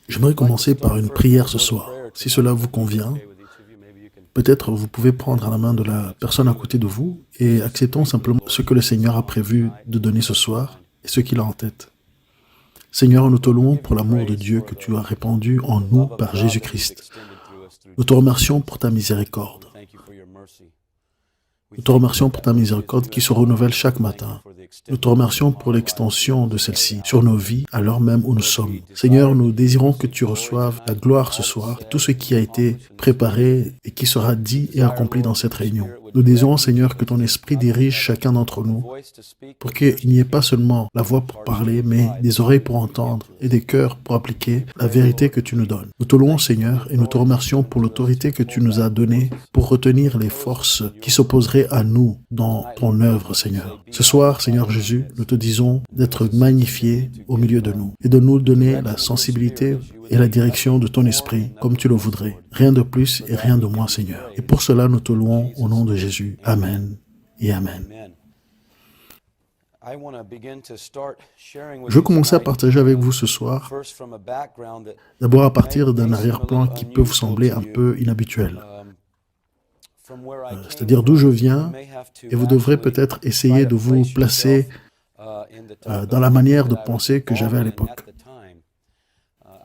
J'aimerais commencer par une prière ce soir. Si cela vous convient, peut-être vous pouvez prendre la main de la personne à côté de vous et acceptons simplement ce que le Seigneur a prévu de donner ce soir et ce qu'il a en tête. Seigneur, nous te louons pour l'amour de Dieu que tu as répandu en nous par Jésus-Christ. Nous te remercions pour ta miséricorde. Nous te remercions pour ta miséricorde qui se renouvelle chaque matin. Nous te remercions pour l'extension de celle-ci sur nos vies à l'heure même où nous sommes. Seigneur, nous désirons que tu reçoives la gloire ce soir, tout ce qui a été préparé et qui sera dit et accompli dans cette réunion. Nous désirons, Seigneur, que ton esprit dirige chacun d'entre nous pour qu'il n'y ait pas seulement la voix pour parler, mais des oreilles pour entendre et des cœurs pour appliquer la vérité que tu nous donnes. Nous te louons, Seigneur, et nous te remercions pour l'autorité que tu nous as donnée pour retenir les forces qui s'opposeraient à nous dans ton œuvre, Seigneur. Ce soir, Seigneur Jésus, nous te disons d'être magnifié au milieu de nous et de nous donner la sensibilité et la direction de ton esprit comme tu le voudrais. Rien de plus et rien de moins, Seigneur. Et pour cela, nous te louons au nom de Jésus. Amen et Amen. Je vais commencer à partager avec vous ce soir, d'abord à partir d'un arrière-plan qui peut vous sembler un peu inhabituel. C'est-à-dire d'où je viens, et vous devrez peut-être essayer de vous placer dans la manière de penser que j'avais à l'époque.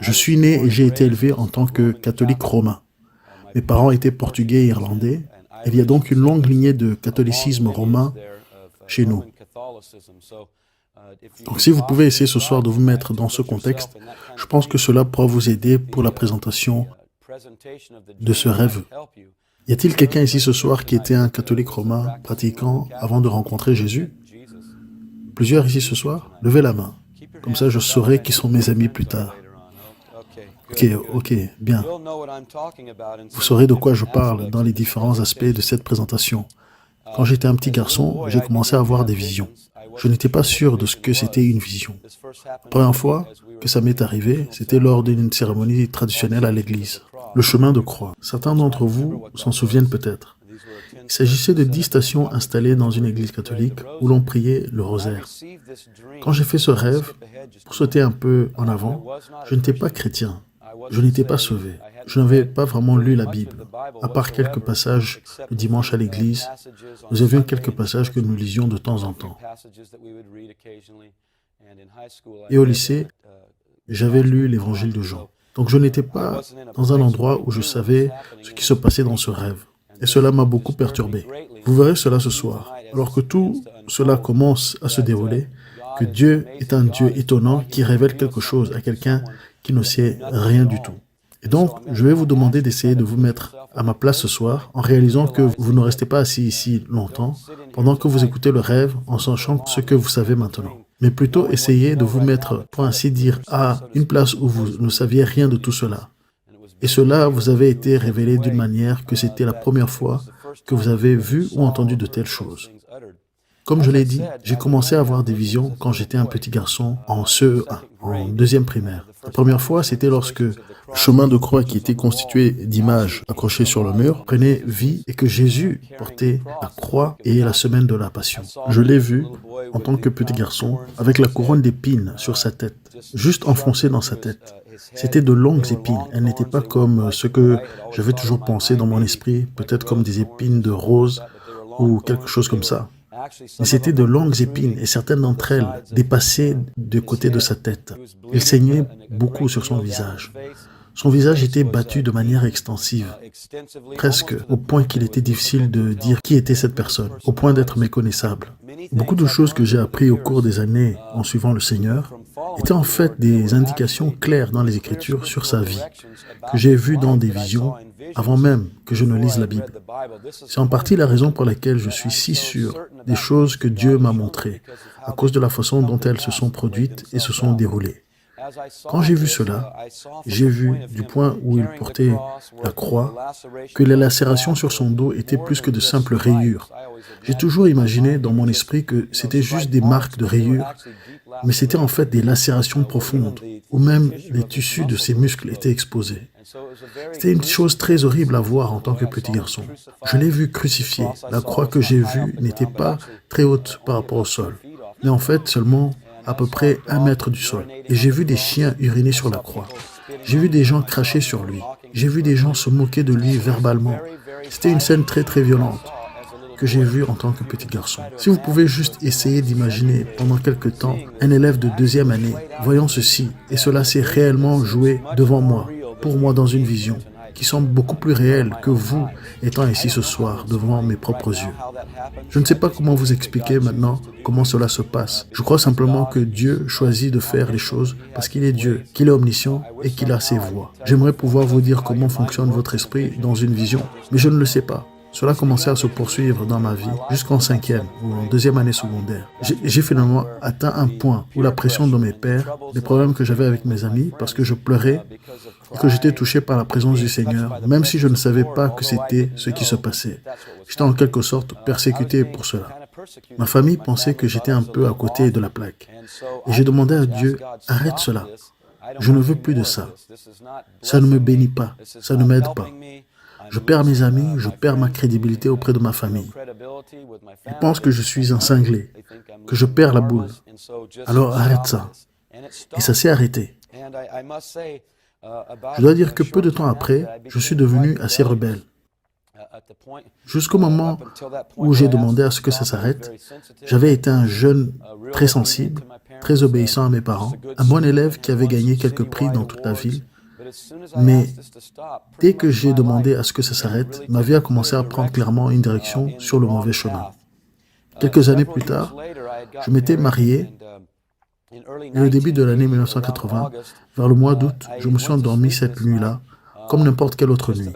Je suis né et j'ai été élevé en tant que catholique romain. Mes parents étaient portugais et irlandais. Il y a donc une longue lignée de catholicisme romain chez nous. Donc si vous pouvez essayer ce soir de vous mettre dans ce contexte, je pense que cela pourra vous aider pour la présentation de ce rêve. Y a-t-il quelqu'un ici ce soir qui était un catholique romain pratiquant avant de rencontrer Jésus? Plusieurs ici ce soir? Levez la main. Comme ça, je saurai qui sont mes amis plus tard. Ok, bien. Vous saurez de quoi je parle dans les différents aspects de cette présentation. Quand j'étais un petit garçon, j'ai commencé à avoir des visions. Je n'étais pas sûr de ce que c'était une vision. La première fois que ça m'est arrivé, c'était lors d'une cérémonie traditionnelle à l'église. Le chemin de croix. Certains d'entre vous s'en souviennent peut-être. Il s'agissait de 10 stations installées dans une église catholique où l'on priait le rosaire. Quand j'ai fait ce rêve, pour sauter un peu en avant, je n'étais pas chrétien. Je n'étais pas sauvé. Je n'avais pas vraiment lu la Bible. À part quelques passages le dimanche à l'église, nous avions quelques passages que nous lisions de temps en temps. Et au lycée, j'avais lu l'évangile de Jean. Donc je n'étais pas dans un endroit où je savais ce qui se passait dans ce rêve. Et cela m'a beaucoup perturbé. Vous verrez cela ce soir. Alors que tout cela commence à se dérouler, que Dieu est un Dieu étonnant qui révèle quelque chose à quelqu'un qui ne sait rien du tout. Et donc, je vais vous demander d'essayer de vous mettre à ma place ce soir en réalisant que vous ne restez pas assis ici longtemps pendant que vous écoutez le rêve en sachant ce que vous savez maintenant. Mais plutôt essayez de vous mettre, pour ainsi dire, à une place où vous ne saviez rien de tout cela. Et cela vous avait été révélé d'une manière que c'était la première fois que vous avez vu ou entendu de telles choses. Comme je l'ai dit, j'ai commencé à avoir des visions quand j'étais un petit garçon en CE1, en deuxième primaire. La première fois, c'était lorsque le chemin de croix qui était constitué d'images accrochées sur le mur prenait vie et que Jésus portait la croix et la semaine de la Passion. Je l'ai vu en tant que petit garçon avec la couronne d'épines sur sa tête, juste enfoncée dans sa tête. C'était de longues épines. Elles n'étaient pas comme ce que j'avais toujours pensé dans mon esprit, peut-être comme des épines de rose ou quelque chose comme ça. Mais c'était de longues épines et certaines d'entre elles dépassaient du côté de sa tête. Il saignait beaucoup sur son visage. Son visage était battu de manière extensive, presque au point qu'il était difficile de dire qui était cette personne, au point d'être méconnaissable. Beaucoup de choses que j'ai apprises au cours des années en suivant le Seigneur étaient en fait des indications claires dans les Écritures sur sa vie, que j'ai vues dans des visions avant même que je ne lise la Bible. C'est en partie la raison pour laquelle je suis si sûr des choses que Dieu m'a montrées, à cause de la façon dont elles se sont produites et se sont déroulées. Quand j'ai vu cela, j'ai vu, du point où il portait la croix, que les lacérations sur son dos étaient plus que de simples rayures. J'ai toujours imaginé dans mon esprit que c'était juste des marques de rayures, mais c'était en fait des lacérations profondes, où même les tissus de ses muscles étaient exposés. C'était une chose très horrible à voir en tant que petit garçon. Je l'ai vu crucifié. La croix que j'ai vue n'était pas très haute par rapport au sol, mais en fait seulement à peu près 1 mètre du sol. Et j'ai vu des chiens uriner sur la croix. J'ai vu des gens cracher sur lui. J'ai vu des gens se moquer de lui verbalement. C'était une scène très très violente que j'ai vue en tant que petit garçon. Si vous pouvez juste essayer d'imaginer pendant quelque temps un élève de 2e année voyant ceci, et cela s'est réellement joué devant moi, pour moi dans une vision, qui semble beaucoup plus réelle que vous étant ici ce soir devant mes propres yeux. Je ne sais pas comment vous expliquer maintenant comment cela se passe. Je crois simplement que Dieu choisit de faire les choses parce qu'il est Dieu, qu'il est omniscient et qu'il a ses voies. J'aimerais pouvoir vous dire comment fonctionne votre esprit dans une vision, mais je ne le sais pas. Cela commençait à se poursuivre dans ma vie jusqu'en 5e ou en 2e année secondaire. J'ai finalement atteint un point où la pression de mes pères, les problèmes que j'avais avec mes amis parce que je pleurais et que j'étais touché par la présence du Seigneur, même si je ne savais pas que c'était ce qui se passait. J'étais en quelque sorte persécuté pour cela. Ma famille pensait que j'étais un peu à côté de la plaque. Et j'ai demandé à Dieu, arrête cela. Je ne veux plus de ça. Ça ne me bénit pas. Ça ne m'aide pas. Je perds mes amis, je perds ma crédibilité auprès de ma famille. Ils pensent que je suis un cinglé, que je perds la boule. Alors arrête ça. Et ça s'est arrêté. Je dois dire que peu de temps après, je suis devenu assez rebelle. Jusqu'au moment où j'ai demandé à ce que ça s'arrête, j'avais été un jeune très sensible, très obéissant à mes parents, un bon élève qui avait gagné quelques prix dans toute la ville. Mais dès que j'ai demandé à ce que ça s'arrête, ma vie a commencé à prendre clairement une direction sur le mauvais chemin. Quelques années plus tard, je m'étais marié et au début de l'année 1980, vers le mois d'août, je me suis endormi cette nuit-là, comme n'importe quelle autre nuit.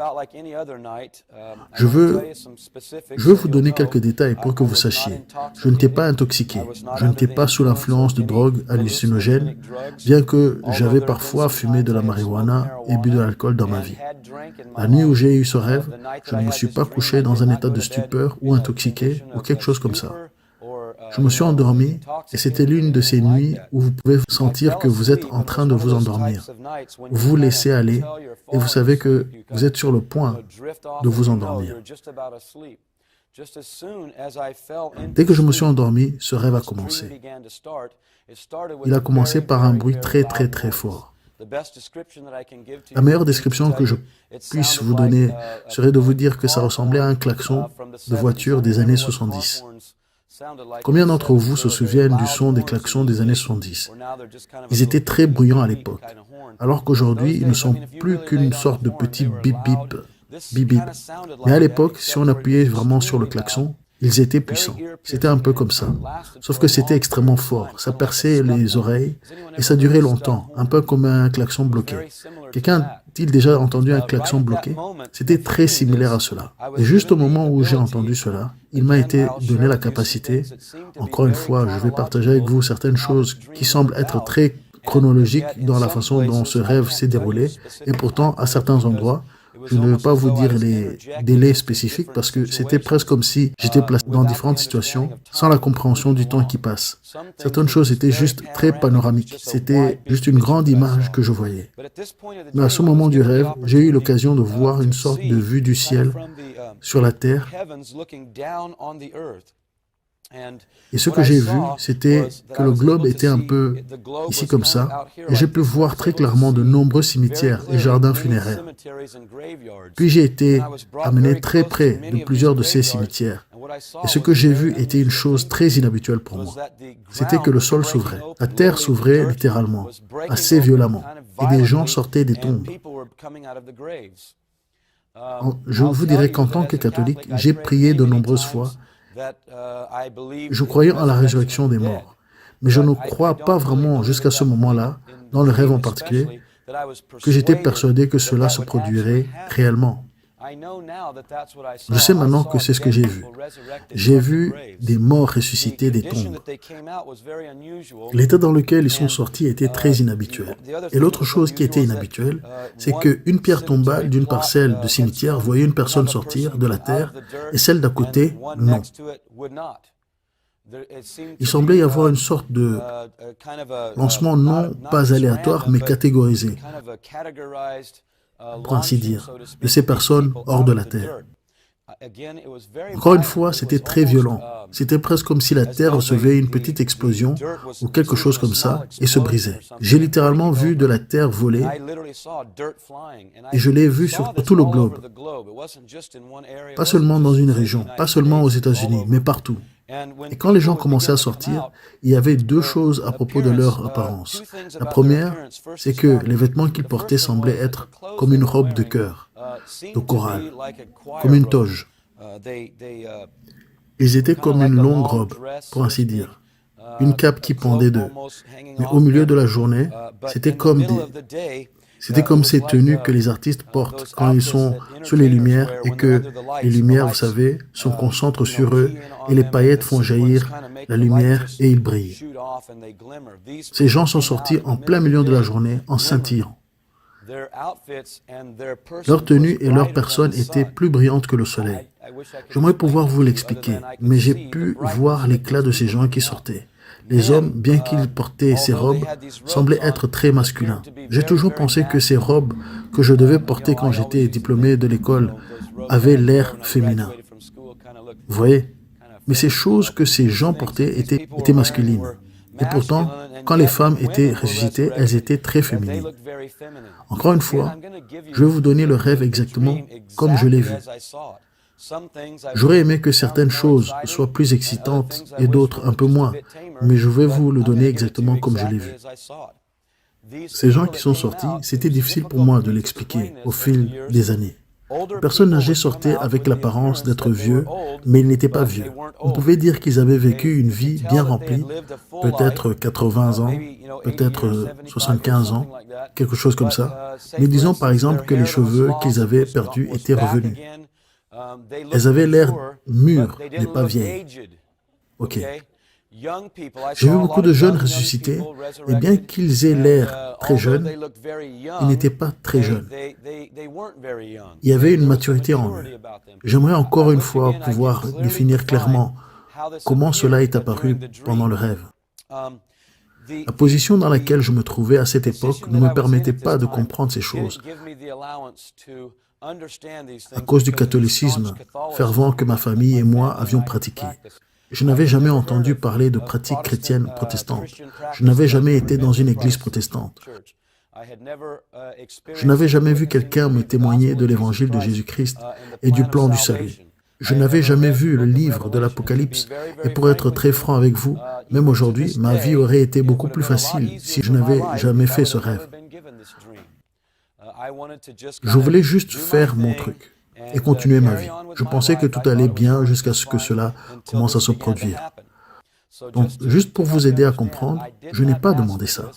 Je veux vous donner quelques détails pour que vous sachiez. Je n'étais pas intoxiqué. Je n'étais pas sous l'influence de drogues hallucinogènes, bien que j'avais parfois fumé de la marijuana et bu de l'alcool dans ma vie. La nuit où j'ai eu ce rêve, je ne me suis pas couché dans un état de stupeur ou intoxiqué ou quelque chose comme ça. Je me suis endormi et c'était l'une de ces nuits où vous pouvez sentir que vous êtes en train de vous endormir. Vous vous laissez aller et vous savez que vous êtes sur le point de vous endormir. Dès que je me suis endormi, ce rêve a commencé. Il a commencé par un bruit très très très fort. La meilleure description que je puisse vous donner serait de vous dire que ça ressemblait à un klaxon de voiture des années 70. Combien d'entre vous se souviennent du son des klaxons des années 70? Ils étaient très bruyants à l'époque, alors qu'aujourd'hui, ils ne sont plus qu'une sorte de petit bip-bip, bip-bip. Mais à l'époque, si on appuyait vraiment sur le klaxon, ils étaient puissants. C'était un peu comme ça. Sauf que c'était extrêmement fort. Ça perçait les oreilles et ça durait longtemps, un peu comme un klaxon bloqué. Quelqu'un a-t-il déjà entendu un klaxon bloqué? C'était très similaire à cela. Et juste au moment où j'ai entendu cela, il m'a été donné la capacité, encore une fois, je vais partager avec vous certaines choses qui semblent être très chronologiques dans la façon dont ce rêve s'est déroulé, et pourtant, à certains endroits, je ne veux pas vous dire les délais spécifiques parce que c'était presque comme si j'étais placé dans différentes situations sans la compréhension du temps qui passe. Certaines choses étaient juste très panoramiques. C'était juste une grande image que je voyais. Mais à ce moment du rêve, j'ai eu l'occasion de voir une sorte de vue du ciel sur la terre. Et ce que j'ai vu, c'était que le globe était un peu ici comme ça, et j'ai pu voir très clairement de nombreux cimetières et jardins funéraires. Puis j'ai été amené très près de plusieurs de ces cimetières, et ce que j'ai vu était une chose très inhabituelle pour moi. C'était que le sol s'ouvrait, la terre s'ouvrait littéralement, assez violemment, et des gens sortaient des tombes. Je vous dirais qu'en tant que catholique, j'ai prié de nombreuses fois. Je croyais en la résurrection des morts, mais je ne crois pas vraiment jusqu'à ce moment-là, dans le rêve en particulier, que j'étais persuadé que cela se produirait réellement. Je sais maintenant que c'est ce que j'ai vu. J'ai vu des morts ressusciter des tombes. L'état dans lequel ils sont sortis était très inhabituel. Et l'autre chose qui était inhabituelle, c'est qu'une pierre tombale d'une parcelle de cimetière voyait une personne sortir de la terre et celle d'à côté, non. Il semblait y avoir une sorte de lancement non pas aléatoire, mais catégorisé, pour ainsi dire, de ces personnes hors de la terre. Encore une fois, c'était très violent. C'était presque comme si la terre recevait une petite explosion ou quelque chose comme ça et se brisait. J'ai littéralement vu de la terre voler et je l'ai vu sur tout le globe. Pas seulement dans une région, pas seulement aux États-Unis, mais partout. Et quand les gens commençaient à sortir, il y avait deux choses à propos de leur apparence. La première, c'est que les vêtements qu'ils portaient semblaient être comme une robe de chœur, de chorale, comme une toge. Ils étaient comme une longue robe, pour ainsi dire, une cape qui pendait d'eux. Mais au milieu de la journée, c'était comme ces tenues que les artistes portent quand ils sont sous les lumières et que les lumières, vous savez, se concentrent sur eux et les paillettes font jaillir la lumière et ils brillent. Ces gens sont sortis en plein milieu de la journée en scintillant. Leur tenue et leur personne étaient plus brillantes que le soleil. J'aimerais pouvoir vous l'expliquer, mais j'ai pu voir l'éclat de ces gens qui sortaient. Les hommes, bien qu'ils portaient ces robes, semblaient être très masculins. J'ai toujours pensé que ces robes que je devais porter quand j'étais diplômé de l'école avaient l'air féminin. Vous voyez? Mais ces choses que ces gens portaient étaient masculines. Et pourtant, quand les femmes étaient ressuscitées, elles étaient très féminines. Encore une fois, je vais vous donner le rêve exactement comme je l'ai vu. J'aurais aimé que certaines choses soient plus excitantes et d'autres un peu moins, mais je vais vous le donner exactement comme je l'ai vu. Ces gens qui sont sortis, c'était difficile pour moi de l'expliquer au fil des années. Les personnes âgées sortaient avec l'apparence d'être vieux, mais ils n'étaient pas vieux. On pouvait dire qu'ils avaient vécu une vie bien remplie, peut-être 80 ans, peut-être 75 ans, quelque chose comme ça. Mais disons par exemple que les cheveux qu'ils avaient perdus étaient revenus. Elles avaient l'air mûres, mais pas vieilles. Ok. J'ai vu beaucoup de jeunes ressuscités, et bien qu'ils aient l'air très jeunes, ils n'étaient pas très jeunes. Il y avait une maturité en eux. J'aimerais encore une fois pouvoir définir clairement comment cela est apparu pendant le rêve. La position dans laquelle je me trouvais à cette époque ne me permettait pas de comprendre ces choses à cause du catholicisme fervent que ma famille et moi avions pratiqué. Je n'avais jamais entendu parler de pratiques chrétiennes protestantes. Je n'avais jamais été dans une église protestante. Je n'avais jamais vu quelqu'un me témoigner de l'évangile de Jésus-Christ et du plan du salut. Je n'avais jamais vu le livre de l'Apocalypse. Et pour être très franc avec vous, même aujourd'hui, ma vie aurait été beaucoup plus facile si je n'avais jamais fait ce rêve. Je voulais juste faire mon truc et continuer ma vie. Je pensais que tout allait bien jusqu'à ce que cela commence à se produire. Donc, juste pour vous aider à comprendre, je n'ai pas demandé ça.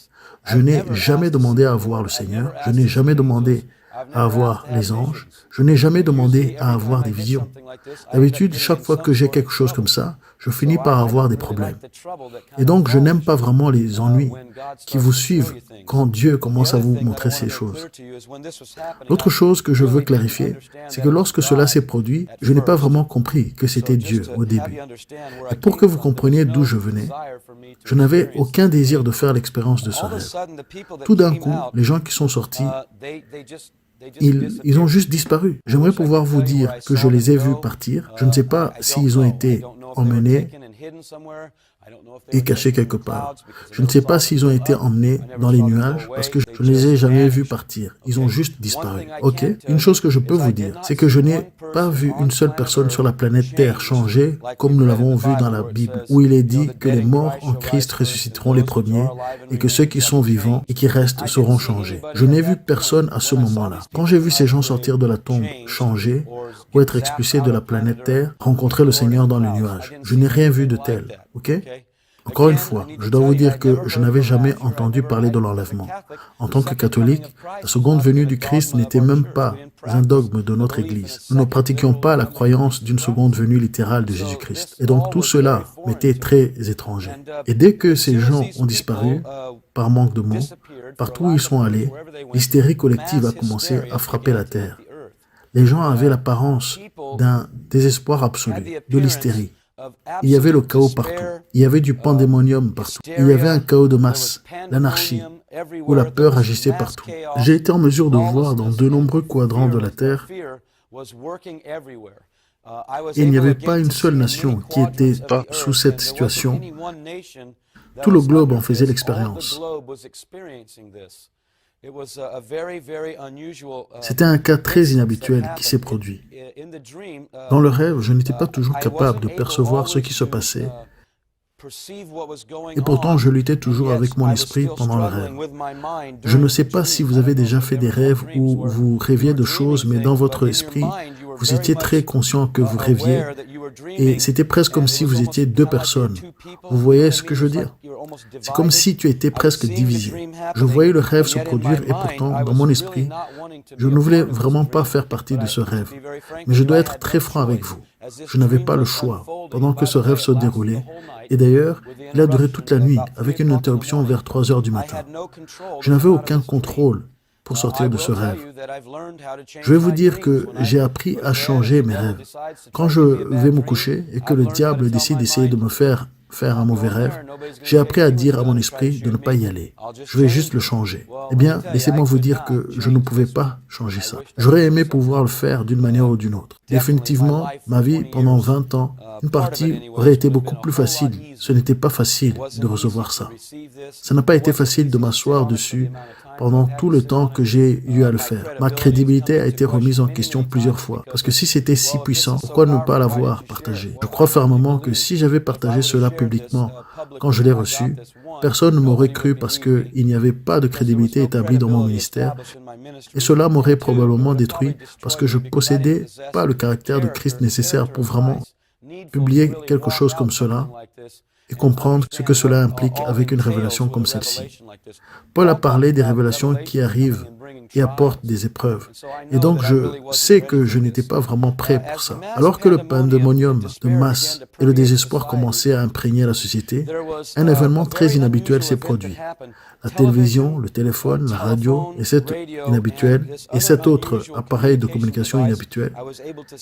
Je n'ai jamais demandé à voir le Seigneur. Je n'ai jamais demandé à avoir les anges. Je n'ai jamais demandé à avoir des visions. D'habitude, chaque fois que j'ai quelque chose comme ça, je finis par avoir des problèmes. Et donc, je n'aime pas vraiment les ennuis qui vous suivent quand Dieu commence à vous montrer ces choses. L'autre chose que je veux clarifier, c'est que lorsque cela s'est produit, je n'ai pas vraiment compris que c'était Dieu au début. Et pour que vous compreniez d'où je venais, je n'avais aucun désir de faire l'expérience de ce rêve. Tout d'un coup, les gens qui sont sortis, ils ont juste disparu. J'aimerais pouvoir vous dire que je les ai vus partir. Je ne sais pas s'ils ont été emmenés et cachés quelque part. Je ne sais pas s'ils ont été emmenés dans les nuages parce que je ne les ai jamais vus partir. Ils ont juste disparu. Ok? Une chose que je peux vous dire, c'est que je n'ai pas vu une seule personne sur la planète Terre changer comme nous l'avons vu dans la Bible, où il est dit que les morts en Christ ressusciteront les premiers et que ceux qui sont vivants et qui restent seront changés. Je n'ai vu personne à ce moment-là. Quand j'ai vu ces gens sortir de la tombe changés ou être expulsés de la planète Terre, rencontrer le Seigneur dans les nuages, je n'ai rien vu de tel. Ok? Encore une fois, je dois vous dire que je n'avais jamais entendu parler de l'enlèvement. En tant que catholique, la seconde venue du Christ n'était même pas un dogme de notre Église. Nous ne pratiquions pas la croyance d'une seconde venue littérale de Jésus-Christ. Et donc tout cela m'était très étranger. Et dès que ces gens ont disparu, par manque de mots, partout où ils sont allés, l'hystérie collective a commencé à frapper la terre. Les gens avaient l'apparence d'un désespoir absolu, de l'hystérie. Il y avait le chaos partout. Il y avait du pandémonium partout. Il y avait un chaos de masse, l'anarchie, où la peur agissait partout. J'ai été en mesure de voir dans de nombreux quadrants de la Terre Et il n'y avait pas une seule nation qui était sous cette situation. Tout le globe en faisait l'expérience. C'était un cas très inhabituel qui s'est produit. Dans le rêve, je n'étais pas toujours capable de percevoir ce qui se passait. Et pourtant, je luttais toujours avec mon esprit pendant le rêve. Je ne sais pas si vous avez déjà fait des rêves où vous rêviez de choses, mais dans votre esprit, vous étiez très conscient que vous rêviez, et c'était presque comme si vous étiez deux personnes. Vous voyez ce que je veux dire? C'est comme si tu étais presque divisé. Je voyais le rêve se produire, et pourtant, dans mon esprit, je ne voulais vraiment pas faire partie de ce rêve. Mais je dois être très franc avec vous. Je n'avais pas le choix pendant que ce rêve se déroulait. Et d'ailleurs, il a duré toute la nuit, avec une interruption vers 3 heures du matin. Je n'avais aucun contrôle pour sortir de ce rêve. Je vais vous dire que j'ai appris à changer mes rêves. Quand je vais me coucher et que le diable décide d'essayer de me faire un mauvais rêve, j'ai appris à dire à mon esprit de ne pas y aller. Je vais juste le changer. Eh bien, laissez-moi vous dire que je ne pouvais pas changer ça. J'aurais aimé pouvoir le faire d'une manière ou d'une autre. Définitivement, ma vie pendant 20 ans, une partie aurait été beaucoup plus facile. Ce n'était pas facile de recevoir ça. Ça n'a pas été facile de m'asseoir dessus pendant tout le temps que j'ai eu à le faire. Ma crédibilité a été remise en question plusieurs fois. Parce que si c'était si puissant, pourquoi ne pas l'avoir partagé? Je crois fermement que si j'avais partagé cela publiquement quand je l'ai reçu, personne ne m'aurait cru parce qu'il n'y avait pas de crédibilité établie dans mon ministère. Et cela m'aurait probablement détruit parce que je ne possédais pas le caractère de Christ nécessaire pour vraiment publier quelque chose comme cela et comprendre ce que cela implique avec une révélation comme celle-ci. Paul a parlé des révélations qui arrivent et apportent des épreuves. Et donc, je sais que je n'étais pas vraiment prêt pour ça. Alors que le pandémonium de masse et le désespoir commençaient à imprégner la société, un événement très inhabituel s'est produit. La télévision, le téléphone, la radio, et cet autre appareil de communication inhabituel.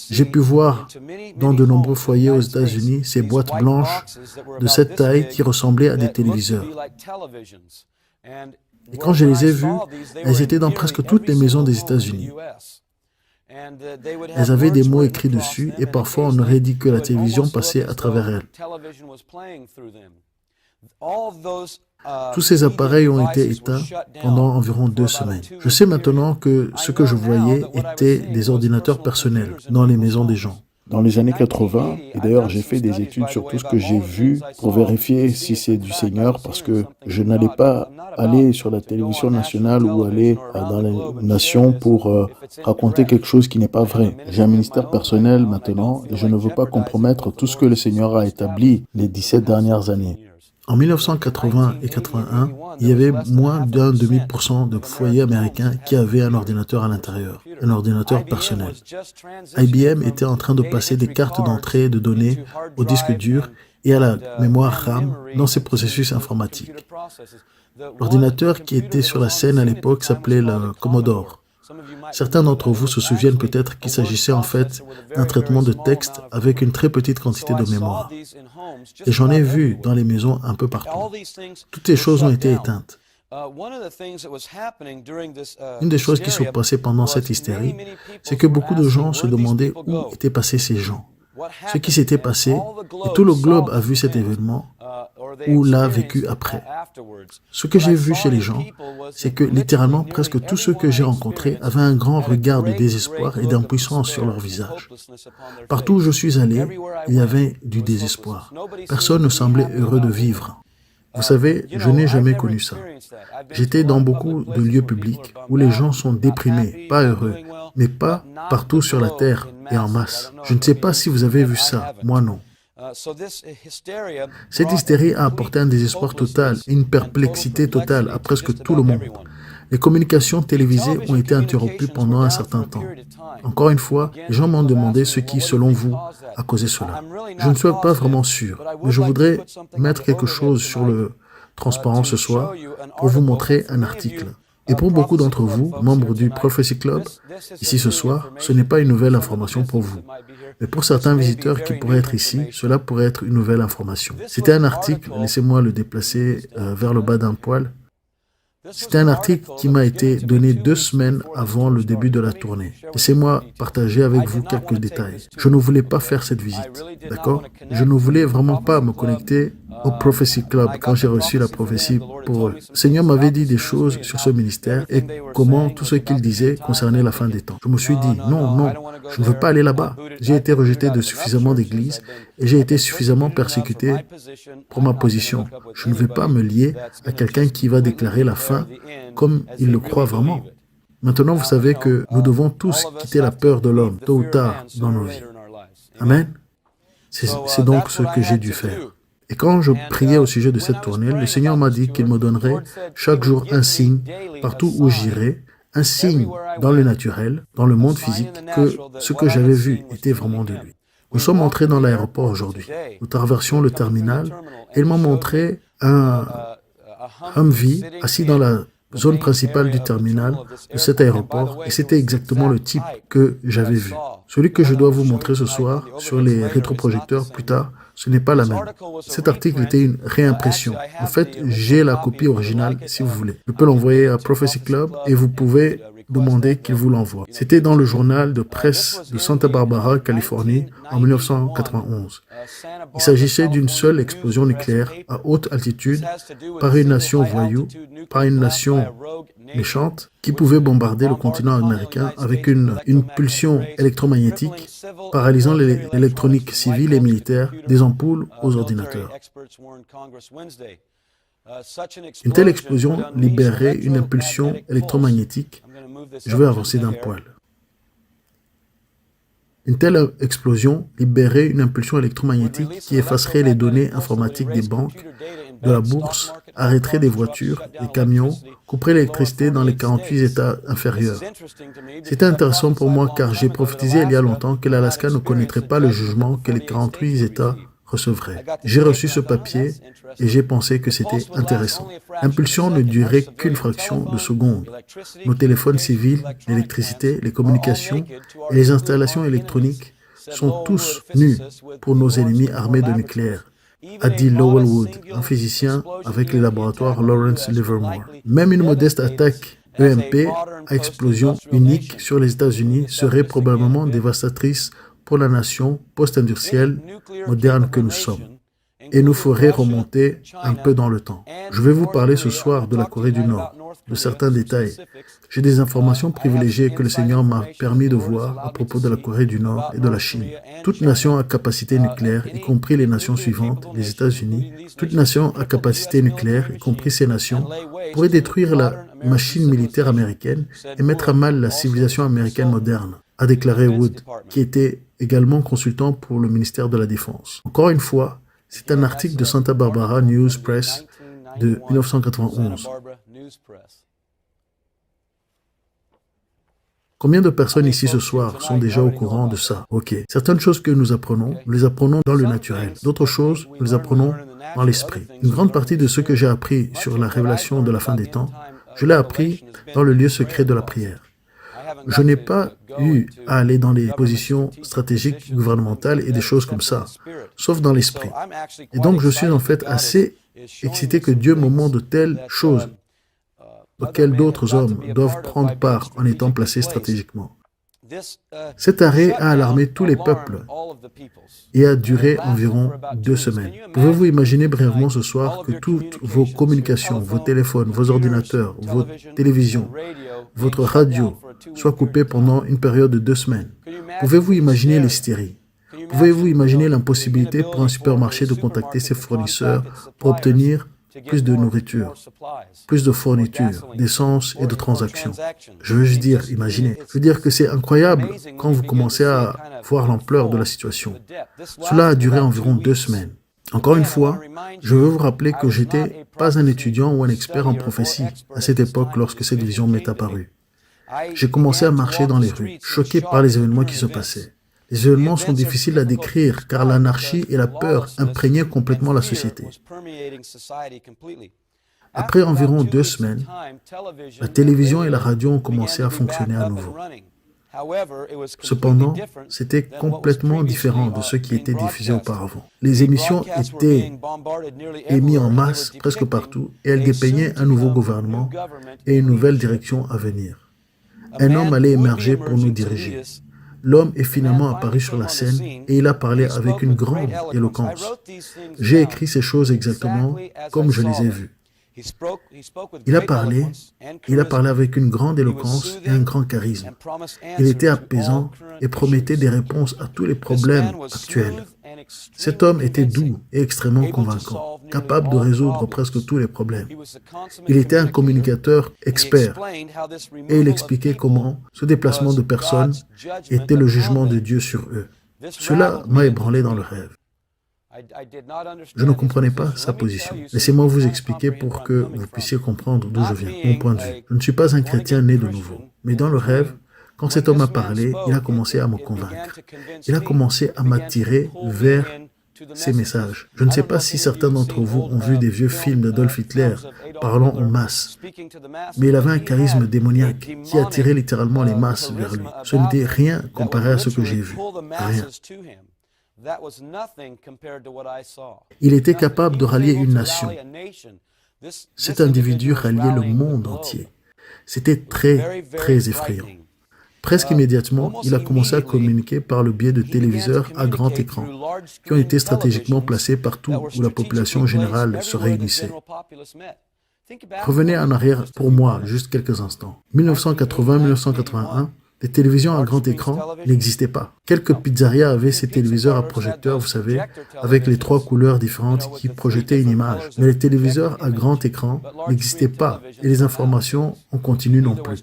J'ai pu voir dans de nombreux foyers aux États-Unis ces boîtes blanches de cette taille qui ressemblaient à des téléviseurs. Et quand je les ai vues, elles étaient dans presque toutes les maisons des États-Unis. Elles avaient des mots écrits dessus et parfois on aurait dit que la télévision passait à travers elles. Tous ces appareils ont été éteints pendant environ 2 semaines. Je sais maintenant que ce que je voyais étaient des ordinateurs personnels dans les maisons des gens. Dans les années 80, et d'ailleurs j'ai fait des études sur tout ce que j'ai vu pour vérifier si c'est du Seigneur, parce que je n'allais pas aller sur la télévision nationale ou aller dans les nations pour raconter quelque chose qui n'est pas vrai. J'ai un ministère personnel maintenant et je ne veux pas compromettre tout ce que le Seigneur a établi les 17 dernières années. En 1980 et 81, il y avait moins d'1,5% de foyers américains qui avaient un ordinateur à l'intérieur, un ordinateur personnel. IBM était en train de passer des cartes d'entrée de données au disque dur et à la mémoire RAM dans ses processus informatiques. L'ordinateur qui était sur la scène à l'époque s'appelait le Commodore. Certains d'entre vous se souviennent peut-être qu'il s'agissait en fait d'un traitement de texte avec une très petite quantité de mémoire. Et j'en ai vu dans les maisons un peu partout. Toutes ces choses ont été éteintes. Une des choses qui se passait pendant cette hystérie, c'est que beaucoup de gens se demandaient où étaient passés ces gens. Ce qui s'était passé, et tout le globe a vu cet événement ou l'a vécu après. Ce que j'ai vu chez les gens, c'est que littéralement presque tous ceux que j'ai rencontrés avaient un grand regard de désespoir et d'impuissance sur leur visage. Partout où je suis allé, il y avait du désespoir. Personne ne semblait heureux de vivre. Vous savez, je n'ai jamais connu ça. J'étais dans beaucoup de lieux publics où les gens sont déprimés, pas heureux, mais pas partout sur la terre et en masse. Je ne sais pas si vous avez vu ça, moi non. Cette hystérie a apporté un désespoir total et une perplexité totale à presque tout le monde. Les communications télévisées ont été interrompues pendant un certain temps. Encore une fois, les gens m'ont demandé ce qui, selon vous, a causé cela. Je ne suis pas vraiment sûr, mais je voudrais mettre quelque chose sur le transparent ce soir pour vous montrer un article. Et pour beaucoup d'entre vous, membres du Prophecy Club, ici ce soir, ce n'est pas une nouvelle information pour vous. Mais pour certains visiteurs qui pourraient être ici, cela pourrait être une nouvelle information. C'était un article, laissez-moi le déplacer vers le bas d'un poil. C'est un article qui m'a été donné 2 semaines avant le début de la tournée. Laissez-moi partager avec vous quelques détails. Je ne voulais pas faire cette visite, d'accord? Je ne voulais vraiment pas me connecter au Prophecy Club quand j'ai reçu la prophétie pour eux. Le Seigneur m'avait dit des choses sur ce ministère et comment tout ce qu'il disait concernait la fin des temps. Je me suis dit, non, je ne veux pas aller là-bas. J'ai été rejeté de suffisamment d'églises et j'ai été suffisamment persécuté pour ma position. Je ne vais pas me lier à quelqu'un qui va déclarer la fin comme il le croit vraiment. Maintenant, vous savez que nous devons tous quitter la peur de l'homme, tôt ou tard, dans nos vies. Amen. C'est donc ce que j'ai dû faire. Et quand je priais au sujet de cette tournée, le Seigneur m'a dit qu'il me donnerait chaque jour un signe, partout où j'irais, un signe dans le naturel, dans le monde physique, que ce que j'avais vu était vraiment de lui. Nous sommes entrés dans l'aéroport aujourd'hui. Nous traversions le terminal et il m'a montré un Humvee assis dans la zone principale du terminal de cet aéroport et c'était exactement le type que j'avais vu. Celui que je dois vous montrer ce soir sur les rétroprojecteurs plus tard, ce n'est pas la même. Cet article était une réimpression. En fait, j'ai la copie originale si vous voulez. Je peux l'envoyer à Prophecy Club et vous pouvez demander qu'il vous l'envoie. C'était dans le journal de presse de Santa Barbara, Californie, en 1991. Il s'agissait d'une seule explosion nucléaire à haute altitude par une nation voyou, par une nation méchante, qui pouvait bombarder le continent américain avec une pulsion électromagnétique, paralysant l'électronique civile et militaire des ampoules aux ordinateurs. Une telle explosion libérait une impulsion électromagnétique. Je vais avancer d'un poil. Une telle explosion libérait une impulsion électromagnétique qui effacerait les données informatiques des banques, de la bourse, arrêterait des voitures, des camions, couperait l'électricité dans les 48 États inférieurs. C'était intéressant pour moi car j'ai prophétisé il y a longtemps que l'Alaska ne connaîtrait pas le jugement que les 48 États recevraient. J'ai reçu ce papier et j'ai pensé que c'était intéressant. L'impulsion ne durait qu'une fraction de seconde. Nos téléphones civils, l'électricité, les communications et les installations électroniques sont tous nus pour nos ennemis armés de nucléaire, a dit Lowell Wood, un physicien avec les laboratoires Lawrence Livermore. Même une modeste attaque EMP à explosion unique sur les États-Unis serait probablement dévastatrice pour la nation post-industrielle moderne que nous sommes et nous ferait remonter un peu dans le temps. Je vais vous parler ce soir de la Corée du Nord, de certains détails. J'ai des informations privilégiées que le Seigneur m'a permis de voir à propos de la Corée du Nord et de la Chine. Toute nation à capacité nucléaire, y compris les nations suivantes, les États-Unis, toute nation à capacité nucléaire, y compris ces nations, pourrait détruire la machine militaire américaine et mettre à mal la civilisation américaine moderne, a déclaré Wood, qui était également consultant pour le ministère de la Défense. Encore une fois, c'est un article de Santa Barbara News Press de 1991. Combien de personnes ici ce soir sont déjà au courant de ça? Ok. Certaines choses que nous les apprenons dans le naturel. D'autres choses, nous les apprenons dans l'esprit. Une grande partie de ce que j'ai appris sur la révélation de la fin des temps, je l'ai appris dans le lieu secret de la prière. Je n'ai pas eu à aller dans les positions stratégiques gouvernementales et des choses comme ça, sauf dans l'esprit. Et donc je suis en fait assez excité que Dieu me montre de telles choses auxquelles d'autres hommes doivent prendre part en étant placés stratégiquement. Cet arrêt a alarmé tous les peuples et a duré environ 2 semaines. Pouvez-vous imaginer brièvement ce soir que toutes vos communications, vos téléphones, vos ordinateurs, vos télévisions, votre radio soient coupées pendant une période de 2 semaines? Pouvez-vous imaginer l'hystérie? Pouvez-vous imaginer l'impossibilité pour un supermarché de contacter ses fournisseurs pour obtenir plus de nourriture, plus de fournitures, d'essence et de transactions? Je veux juste dire, imaginez. Je veux dire que c'est incroyable quand vous commencez à voir l'ampleur de la situation. Cela a duré environ 2 semaines. Encore une fois, je veux vous rappeler que je n'étais pas un étudiant ou un expert en prophétie à cette époque lorsque cette vision m'est apparue. J'ai commencé à marcher dans les rues, choqué par les événements qui se passaient. Les événements sont difficiles à décrire car l'anarchie et la peur imprégnaient complètement la société. Après environ 2 semaines, la télévision et la radio ont commencé à fonctionner à nouveau. Cependant, c'était complètement différent de ce qui était diffusé auparavant. Les émissions étaient émises en masse presque partout et elles dépeignaient un nouveau gouvernement et une nouvelle direction à venir. Un homme allait émerger pour nous diriger. L'homme est finalement apparu sur la scène et il a parlé avec une grande éloquence. J'ai écrit ces choses exactement comme je les ai vues. Il a parlé avec une grande éloquence et un grand charisme. Il était apaisant et promettait des réponses à tous les problèmes actuels. Cet homme était doux et extrêmement convaincant, capable de résoudre presque tous les problèmes. Il était un communicateur expert et il expliquait comment ce déplacement de personnes était le jugement de Dieu sur eux. Cela m'a ébranlé dans le rêve. Je ne comprenais pas sa position. Laissez-moi vous expliquer pour que vous puissiez comprendre d'où je viens, mon point de vue. Je ne suis pas un chrétien né de nouveau, mais dans le rêve, quand cet homme a parlé, il a commencé à me convaincre. Il a commencé à m'attirer vers ces messages. Je ne sais pas si certains d'entre vous ont vu des vieux films d'Adolf Hitler parlant en masse, mais il avait un charisme démoniaque qui attirait littéralement les masses vers lui. Ce n'était rien comparé à ce que j'ai vu. Rien. Il était capable de rallier une nation. Cet individu ralliait le monde entier. C'était très, très effrayant. Presque immédiatement, il a commencé à communiquer par le biais de téléviseurs à grand écran, qui ont été stratégiquement placés partout où la population générale se réunissait. Revenez en arrière pour moi, juste quelques instants. 1980-1981, les télévisions à grand écran n'existaient pas. Quelques pizzerias avaient ces téléviseurs à projecteurs, vous savez, avec les 3 couleurs différentes qui projetaient une image. Mais les téléviseurs à grand écran n'existaient pas et les informations en continu non plus.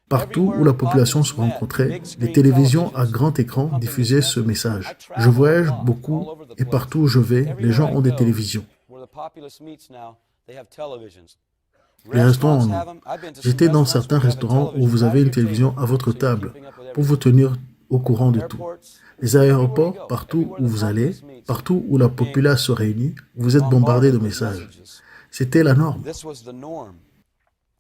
Partout où la population se rencontrait, les télévisions à grand écran diffusaient ce message. Je voyage beaucoup et partout où je vais, les gens ont des télévisions. Les restaurants en ont. J'étais dans certains restaurants où vous avez une télévision à votre table pour vous tenir au courant de tout. Les aéroports, partout où vous allez, partout où la populace se réunit, vous êtes bombardé de messages. C'était la norme.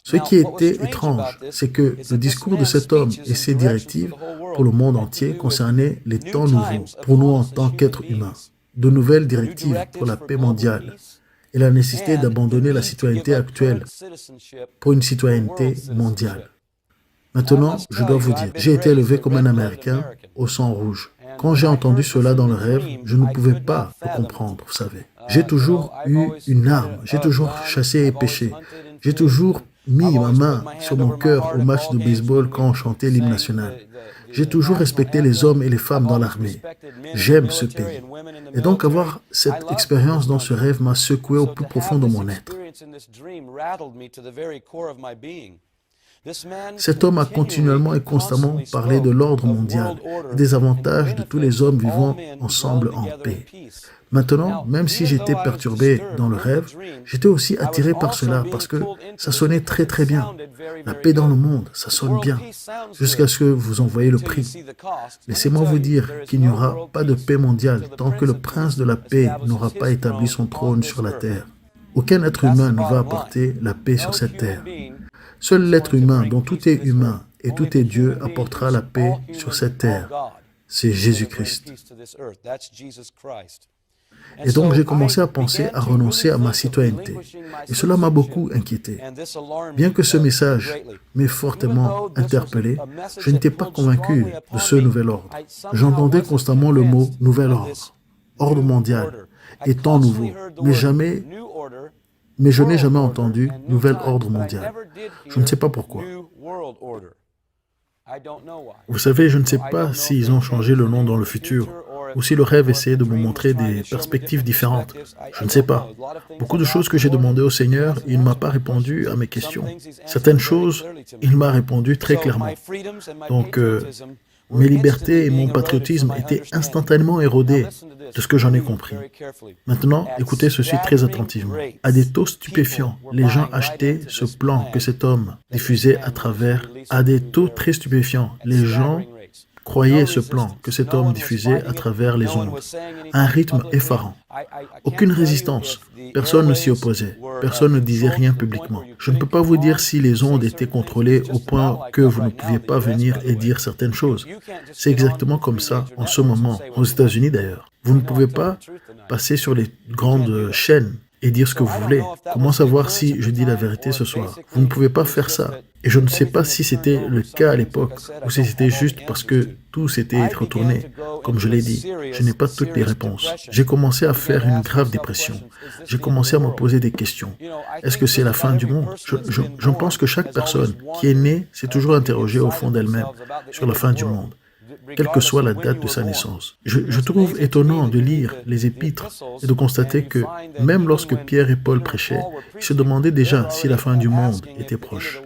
Ce qui était étrange, c'est que le discours de cet homme et ses directives pour le monde entier concernaient les temps nouveaux pour nous en tant qu'êtres humains, de nouvelles directives pour la paix mondiale et la nécessité d'abandonner la citoyenneté actuelle pour une citoyenneté mondiale. Maintenant, je dois vous dire, j'ai été élevé comme un Américain au sang rouge. Quand j'ai entendu cela dans le rêve, je ne pouvais pas le comprendre, vous savez. J'ai toujours eu une arme, j'ai toujours chassé et pêché, j'ai toujours mis ma main sur mon cœur au match de baseball quand on chantait l'hymne national. J'ai toujours respecté les hommes et les femmes dans l'armée. J'aime ce pays. Et donc avoir cette expérience dans ce rêve m'a secoué au plus profond de mon être. Cet homme a continuellement et constamment parlé de l'ordre mondial et des avantages de tous les hommes vivant ensemble en paix. Maintenant, même si j'étais perturbé dans le rêve, j'étais aussi attiré par cela parce que ça sonnait très très bien. La paix dans le monde, ça sonne bien, jusqu'à ce que vous en voyez le prix. Laissez-moi vous dire qu'il n'y aura pas de paix mondiale tant que le prince de la paix n'aura pas établi son trône sur la terre. Aucun être humain ne va apporter la paix sur cette terre. Seul l'être humain, dont tout est humain et tout est Dieu, apportera la paix sur cette terre. C'est Jésus-Christ. Et donc j'ai commencé à penser à renoncer à ma citoyenneté. Et cela m'a beaucoup inquiété. Bien que ce message m'ait fortement interpellé, je n'étais pas convaincu de ce nouvel ordre. J'entendais constamment le mot « nouvel ordre »,« ordre mondial » et « temps nouveau », mais je n'ai jamais entendu « nouvel ordre mondial ». Je ne sais pas pourquoi. Vous savez, je ne sais pas s'ils ont changé le nom dans le futur, ou si le rêve essayait de me montrer des perspectives différentes. Je ne sais pas. Beaucoup de choses que j'ai demandées au Seigneur, il ne m'a pas répondu à mes questions. Certaines choses, il m'a répondu très clairement. Donc, mes libertés et mon patriotisme étaient instantanément érodés de ce que j'en ai compris. Maintenant, écoutez ceci très attentivement. À des taux stupéfiants, les gens achetaient ce plan que cet homme diffusait à travers. À des taux très stupéfiants, les gens Croyez ce plan que cet homme diffusait à travers les ondes, à un rythme effarant. Aucune résistance, personne ne s'y opposait, personne ne disait rien publiquement. Je ne peux pas vous dire si les ondes étaient contrôlées au point que vous ne pouviez pas venir et dire certaines choses. C'est exactement comme ça en ce moment, aux États-Unis d'ailleurs. Vous ne pouvez pas passer sur les grandes chaînes et dire ce que vous voulez. Comment savoir si je dis la vérité ce soir? Vous ne pouvez pas faire ça. Et je ne sais pas si c'était le cas à l'époque ou si c'était juste parce que tout s'était retourné. Comme je l'ai dit, je n'ai pas toutes les réponses. J'ai commencé à faire une grave dépression. J'ai commencé à me poser des questions. Est-ce que c'est la fin du monde? Je pense que chaque personne qui est née s'est toujours interrogée au fond d'elle-même sur la fin du monde, quelle que soit la date de sa naissance. Je trouve étonnant de lire les épîtres et de constater que même lorsque Pierre et Paul prêchaient, ils se demandaient déjà si la fin du monde était proche.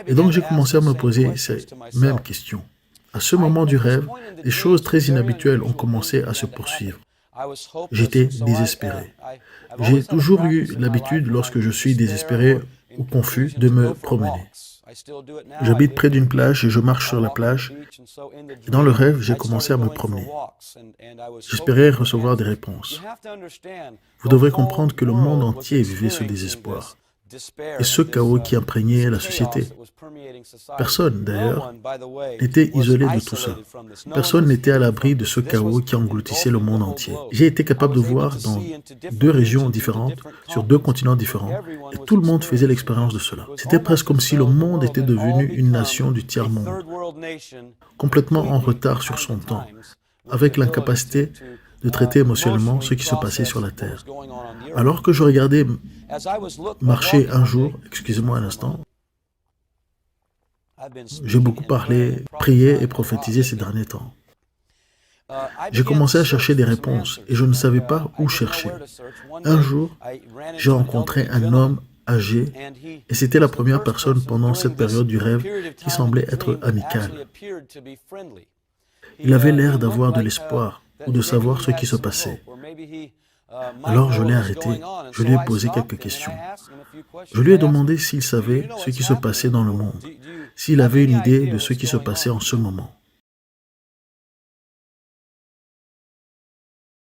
Et donc j'ai commencé à me poser ces mêmes questions. À ce moment du rêve, des choses très inhabituelles ont commencé à se poursuivre. J'étais désespéré. J'ai toujours eu l'habitude, lorsque je suis désespéré ou confus, de me promener. J'habite près d'une plage et je marche sur la plage. Et dans le rêve, j'ai commencé à me promener. J'espérais recevoir des réponses. Vous devrez comprendre que le monde entier vivait ce désespoir et ce chaos qui imprégnait la société. Personne, d'ailleurs, n'était isolé de tout ça. Personne n'était à l'abri de ce chaos qui engloutissait le monde entier. J'ai été capable de voir dans 2 régions différentes, sur 2 continents différents, et tout le monde faisait l'expérience de cela. C'était presque comme si le monde était devenu une nation du tiers-monde, complètement en retard sur son temps, avec l'incapacité de traiter émotionnellement ce qui se passait sur la Terre. Alors que je regardais marcher un jour, excusez-moi un instant, j'ai beaucoup parlé, prié et prophétisé ces derniers temps. J'ai commencé à chercher des réponses et je ne savais pas où chercher. Un jour, j'ai rencontré un homme âgé et c'était la première personne pendant cette période du rêve qui semblait être amicale. Il avait l'air d'avoir de l'espoir ou de savoir ce qui se passait. Alors je l'ai arrêté, je lui ai posé quelques questions. Je lui ai demandé s'il savait ce qui se passait dans le monde, s'il avait une idée de ce qui se passait en ce moment.